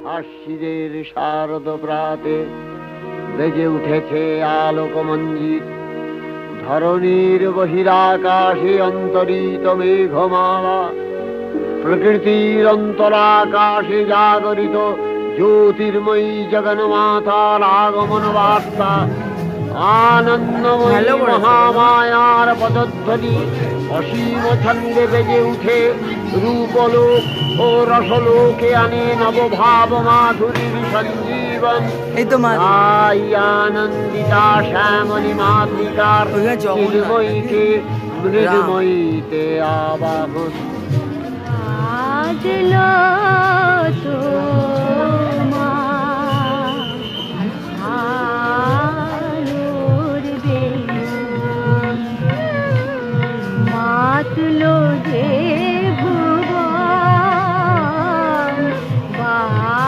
আশ্বিনের শারদ প্রাতে বেজে উঠেছে আলোকমঞ্জিত, ধরণীর বহিরাকাশে অন্তরিত মেঘমালা, প্রকৃতির অন্তরাকাশে জাগরিত জ্যোতির্ময়ী জগন্মাতার আগমন বার্তা, আনন্দময়ী মহামায়ার পদধ্বনি অসীম ছন্দে বেজে উঠে রূপলোক ও রসলোকে আনে নবভাব মাধুরীর সঞ্জীবন। তাই আনন্দিতা শ্যামলী মাতৃকার চিন্ময়ীকে মৃদুময়ীতে আবাহন। আজ তো